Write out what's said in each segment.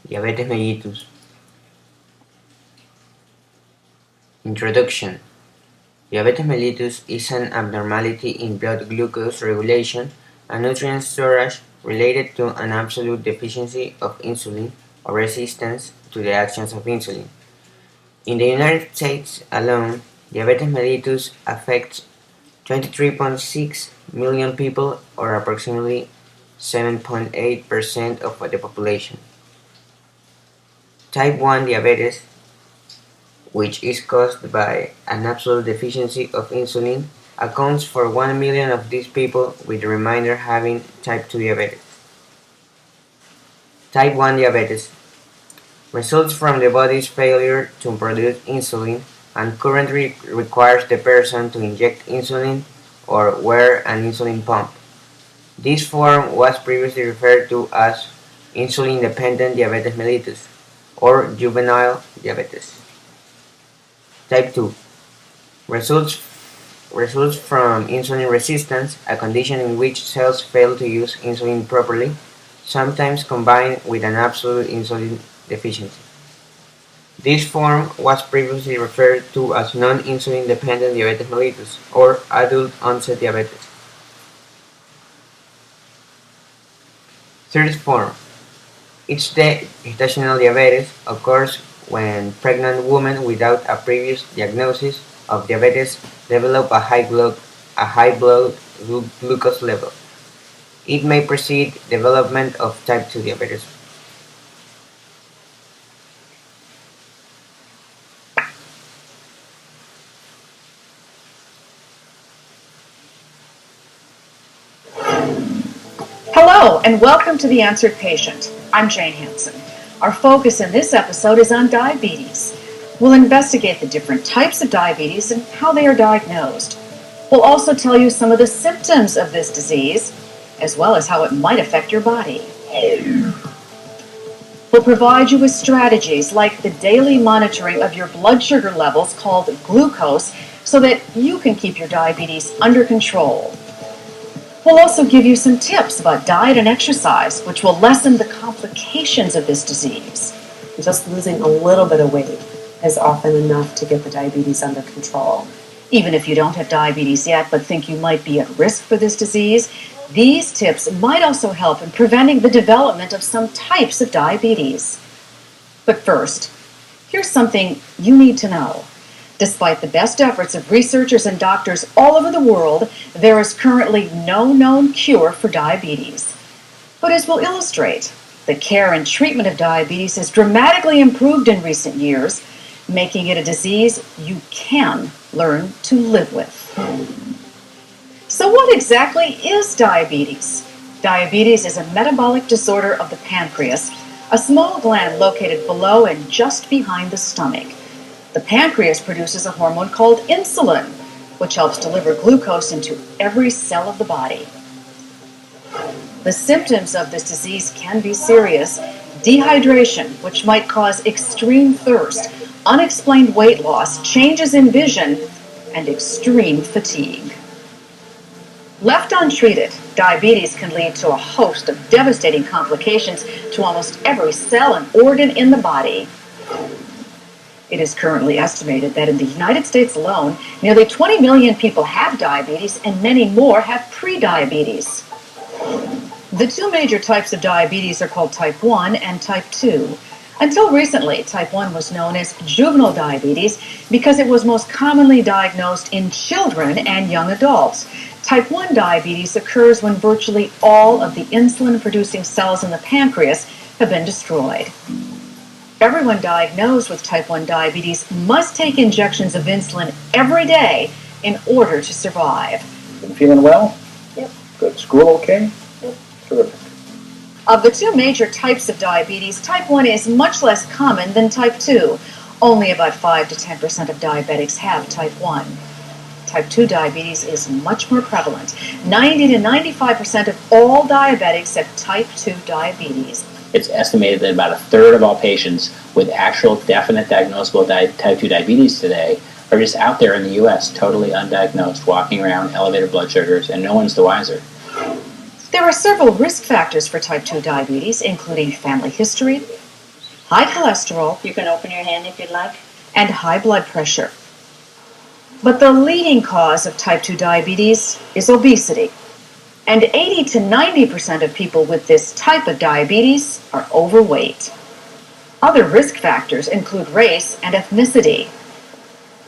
Diabetes mellitus. Introduction. Diabetes mellitus is an abnormality in blood glucose regulation and nutrient storage related to an absolute deficiency of insulin or resistance to the actions of insulin. In the United States alone, diabetes mellitus affects 23.6 million people, or approximately 7.8% of the population. Type 1 diabetes, which is caused by an absolute deficiency of insulin, accounts for 1 million of these people, with the remainder having type 2 diabetes. Type 1 diabetes results from the body's failure to produce insulin and currently requires the person to inject insulin or wear an insulin pump. This form was previously referred to as insulin-dependent diabetes mellitus or juvenile diabetes. Type 2 results from insulin resistance, a condition in which cells fail to use insulin properly, sometimes combined with an absolute insulin deficiency. This form was previously referred to as non-insulin dependent diabetes mellitus or adult onset diabetes. Third form. Each gestational diabetes occurs when pregnant women without a previous diagnosis of diabetes develop a high blood glucose level. It may precede development of type 2 diabetes. Hello, and welcome to The Answered Patient. I'm Jane Hansen. Our focus in this episode is on diabetes. We'll investigate the different types of diabetes and how they are diagnosed. We'll also tell you some of the symptoms of this disease, as well as how it might affect your body. We'll provide you with strategies like the daily monitoring of your blood sugar levels called glucose so that you can keep your diabetes under control. We'll also give you some tips about diet and exercise, which will lessen the complications of this disease. Just losing a little bit of weight is often enough to get the diabetes under control. Even if you don't have diabetes yet but think you might be at risk for this disease, these tips might also help in preventing the development of some types of diabetes. But first, here's something you need to know. Despite the best efforts of researchers and doctors all over the world, there is currently no known cure for diabetes. But as we'll illustrate, the care and treatment of diabetes has dramatically improved in recent years, making it a disease you can learn to live with. So what exactly is diabetes? Diabetes is a metabolic disorder of the pancreas, a small gland located below and just behind the stomach. The pancreas produces a hormone called insulin, which helps deliver glucose into every cell of the body. The symptoms of this disease can be serious: dehydration, which might cause extreme thirst, unexplained weight loss, changes in vision, and extreme fatigue. Left untreated, diabetes can lead to a host of devastating complications to almost every cell and organ in the body. It is currently estimated that in the United States alone, nearly 20 million people have diabetes and many more have prediabetes. The two major types of diabetes are called type 1 and type 2. Until recently, type 1 was known as juvenile diabetes because it was most commonly diagnosed in children and young adults. Type 1 diabetes occurs when virtually all of the insulin-producing cells in the pancreas have been destroyed. Everyone diagnosed with type 1 diabetes must take injections of insulin every day in order to survive. Been feeling well? Yep. Good. School okay? Yep. Terrific. Of the two major types of diabetes, type 1 is much less common than type 2. Only about 5 to 10% of diabetics have type 1. Type 2 diabetes is much more prevalent. 90 to 95% of all diabetics have type 2 diabetes. It's estimated that about a third of all patients with actual definite diagnosable type 2 diabetes today are just out there in the U.S. totally undiagnosed, walking around elevated blood sugars, and no one's the wiser. There are several risk factors for type 2 diabetes, including family history, high cholesterol, You can open your hand if you'd like. and high blood pressure. But the leading cause of type 2 diabetes is obesity. And 80 to 90% of people with this type of diabetes are overweight. Other risk factors include race and ethnicity.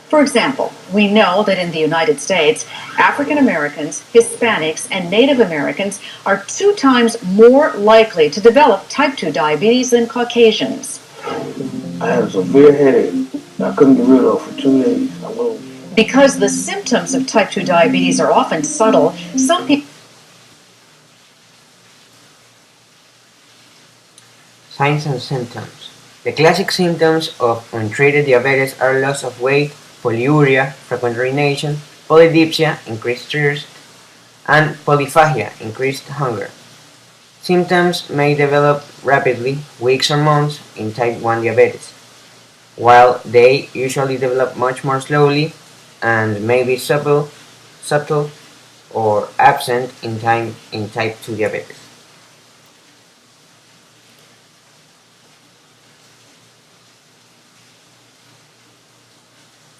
For example, we know that in the United States, African Americans, Hispanics, and Native Americans are 2 times more likely to develop type 2 diabetes than Caucasians. I had a severe headache I couldn't get rid of for 2 days. Because the symptoms of type 2 diabetes are often subtle, some people Signs and symptoms. The classic symptoms of untreated diabetes are loss of weight, polyuria, frequent urination, polydipsia, increased thirst, and polyphagia, increased hunger. Symptoms may develop rapidly, weeks or months, in type 1 diabetes, while they usually develop much more slowly and may be subtle or absent in type 2 diabetes.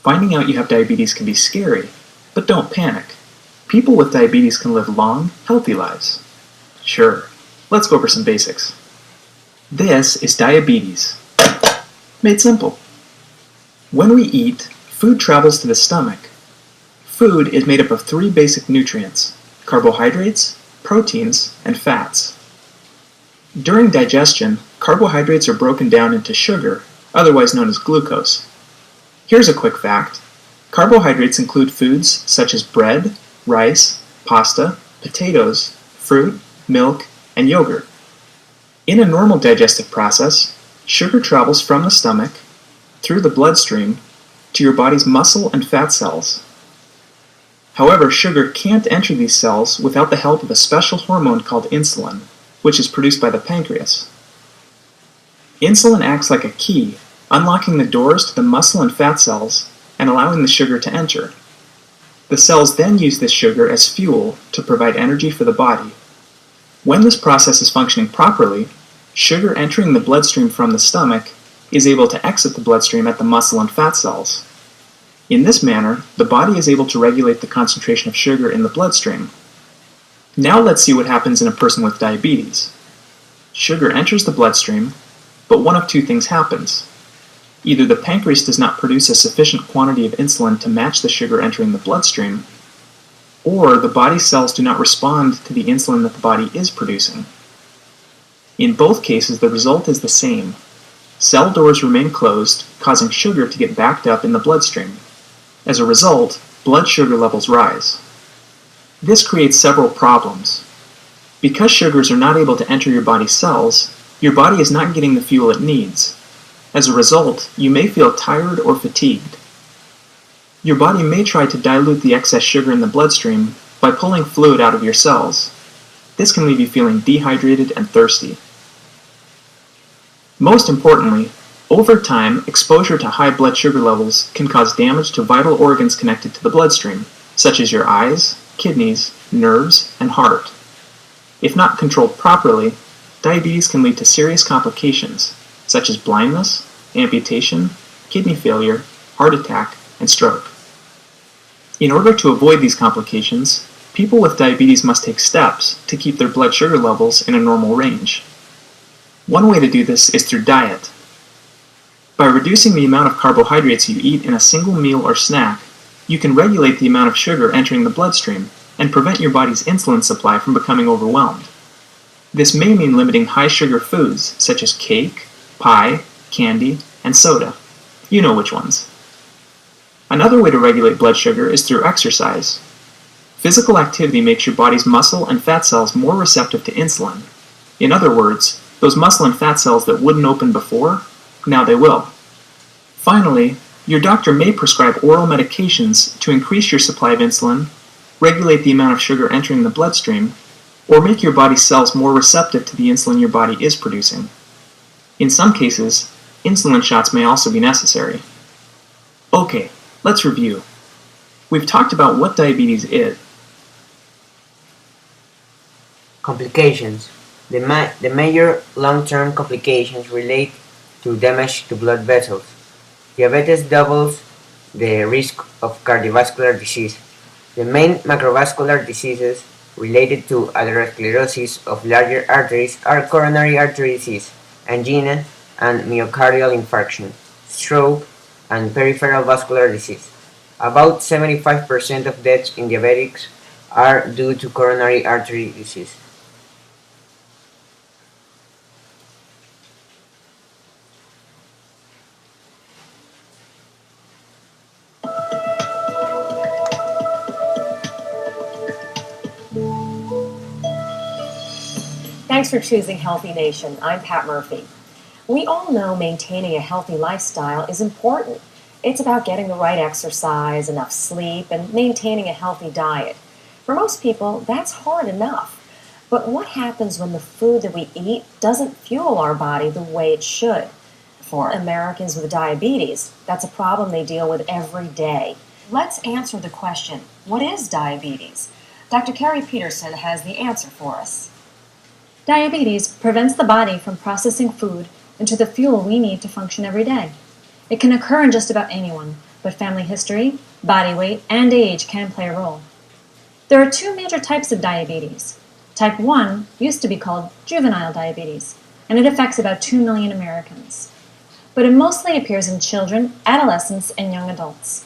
Finding out you have diabetes can be scary, but don't panic. People with diabetes can live long, healthy lives. Sure, let's go over some basics. This is diabetes. Made simple. When we eat, food travels to the stomach. Food is made up of 3 basic nutrients: carbohydrates, proteins, and fats. During digestion, carbohydrates are broken down into sugar, otherwise known as glucose. Here's a quick fact. Carbohydrates include foods such as bread, rice, pasta, potatoes, fruit, milk, and yogurt. In a normal digestive process, sugar travels from the stomach, through the bloodstream, to your body's muscle and fat cells. However, sugar can't enter these cells without the help of a special hormone called insulin, which is produced by the pancreas. Insulin acts like a key, unlocking the doors to the muscle and fat cells and allowing the sugar to enter. The cells then use this sugar as fuel to provide energy for the body. When this process is functioning properly, sugar entering the bloodstream from the stomach is able to exit the bloodstream at the muscle and fat cells. In this manner, the body is able to regulate the concentration of sugar in the bloodstream. Now let's see what happens in a person with diabetes. Sugar enters the bloodstream, but one of 2 things happens. Either the pancreas does not produce a sufficient quantity of insulin to match the sugar entering the bloodstream, or the body's cells do not respond to the insulin that the body is producing. In both cases, the result is the same. Cell doors remain closed, causing sugar to get backed up in the bloodstream. As a result, blood sugar levels rise. This creates several problems. Because sugars are not able to enter your body's cells, your body is not getting the fuel it needs. As a result, you may feel tired or fatigued. Your body may try to dilute the excess sugar in the bloodstream by pulling fluid out of your cells. This can leave you feeling dehydrated and thirsty. Most importantly, over time, exposure to high blood sugar levels can cause damage to vital organs connected to the bloodstream, such as your eyes, kidneys, nerves, and heart. If not controlled properly, diabetes can lead to serious complications, such as blindness, amputation, kidney failure, heart attack, and stroke. In order to avoid these complications, people with diabetes must take steps to keep their blood sugar levels in a normal range. One way to do this is through diet. By reducing the amount of carbohydrates you eat in a single meal or snack, you can regulate the amount of sugar entering the bloodstream and prevent your body's insulin supply from becoming overwhelmed. This may mean limiting high-sugar foods such as cake, pie, candy, and soda. You know which ones. Another way to regulate blood sugar is through exercise. Physical activity makes your body's muscle and fat cells more receptive to insulin. In other words, those muscle and fat cells that wouldn't open before, now they will. Finally, your doctor may prescribe oral medications to increase your supply of insulin, regulate the amount of sugar entering the bloodstream, or make your body's cells more receptive to the insulin your body is producing. In some cases, insulin shots may also be necessary. Okay, let's review. We've talked about what diabetes is. Complications. The major long-term complications relate to damage to blood vessels. Diabetes doubles the risk of cardiovascular disease. The main macrovascular diseases related to atherosclerosis of larger arteries are coronary artery disease, angina and myocardial infarction, stroke, and peripheral vascular disease. About 75% of deaths in diabetics are due to coronary artery disease. Thanks for choosing Healthy Nation. I'm Pat Murphy. We all know maintaining a healthy lifestyle is important. It's about getting the right exercise, enough sleep, and maintaining a healthy diet. For most people, that's hard enough. But what happens when the food that we eat doesn't fuel our body the way it should? For Americans with diabetes, that's a problem they deal with every day. Let's answer the question, what is diabetes? Dr. Carrie Peterson has the answer for us. Diabetes prevents the body from processing food into the fuel we need to function every day. It can occur in just about anyone, but family history, body weight, and age can play a role. There are two major types of diabetes. Type 1 used to be called juvenile diabetes, and it affects about 2 million Americans. But it mostly appears in children, adolescents, and young adults.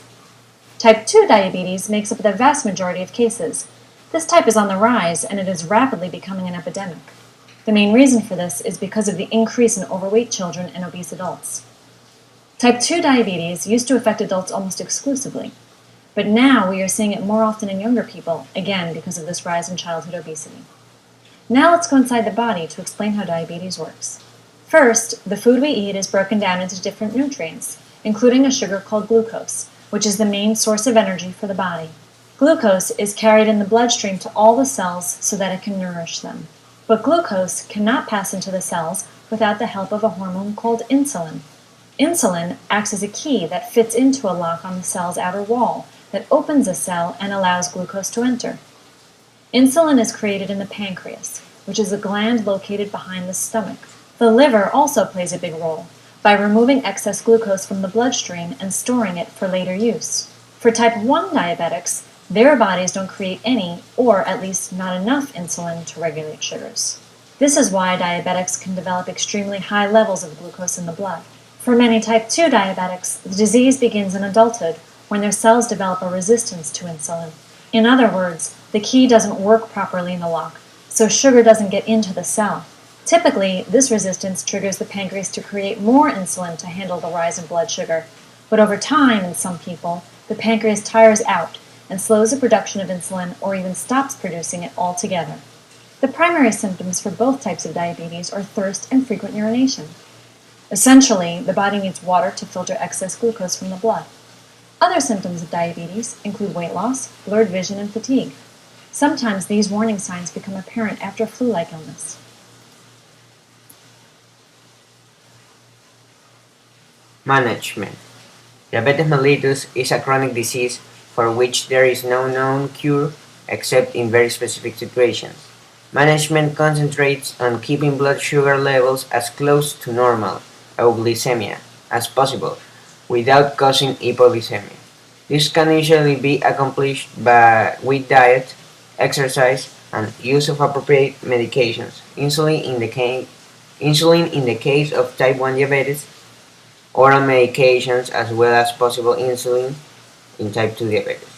Type 2 diabetes makes up the vast majority of cases. This type is on the rise, and it is rapidly becoming an epidemic. The main reason for this is because of the increase in overweight children and obese adults. Type 2 diabetes used to affect adults almost exclusively, but now we are seeing it more often in younger people, again because of this rise in childhood obesity. Now let's go inside the body to explain how diabetes works. First, the food we eat is broken down into different nutrients, including a sugar called glucose, which is the main source of energy for the body. Glucose is carried in the bloodstream to all the cells so that it can nourish them. But glucose cannot pass into the cells without the help of a hormone called insulin. Insulin acts as a key that fits into a lock on the cell's outer wall that opens a cell and allows glucose to enter. Insulin is created in the pancreas, which is a gland located behind the stomach. The liver also plays a big role by removing excess glucose from the bloodstream and storing it for later use. For type 1 diabetics, their bodies don't create any, or at least not enough, insulin to regulate sugars. This is why diabetics can develop extremely high levels of glucose in the blood. For many type 2 diabetics, the disease begins in adulthood when their cells develop a resistance to insulin. In other words, the key doesn't work properly in the lock, so sugar doesn't get into the cell. Typically, this resistance triggers the pancreas to create more insulin to handle the rise in blood sugar. But over time, in some people, the pancreas tires out and slows the production of insulin or even stops producing it altogether. The primary symptoms for both types of diabetes are thirst and frequent urination. Essentially, the body needs water to filter excess glucose from the blood. Other symptoms of diabetes include weight loss, blurred vision, and fatigue. Sometimes these warning signs become apparent after flu-like illness. Management. Diabetes mellitus is a chronic disease for which there is no known cure except in very specific situations. Management concentrates on keeping blood sugar levels as close to normal, euglycemia, as possible, without causing hypoglycemia. This can usually be accomplished with diet, exercise, and use of appropriate medications, insulin in the case of type 1 diabetes, oral medications as well as possible insulin in type 2 diabetes.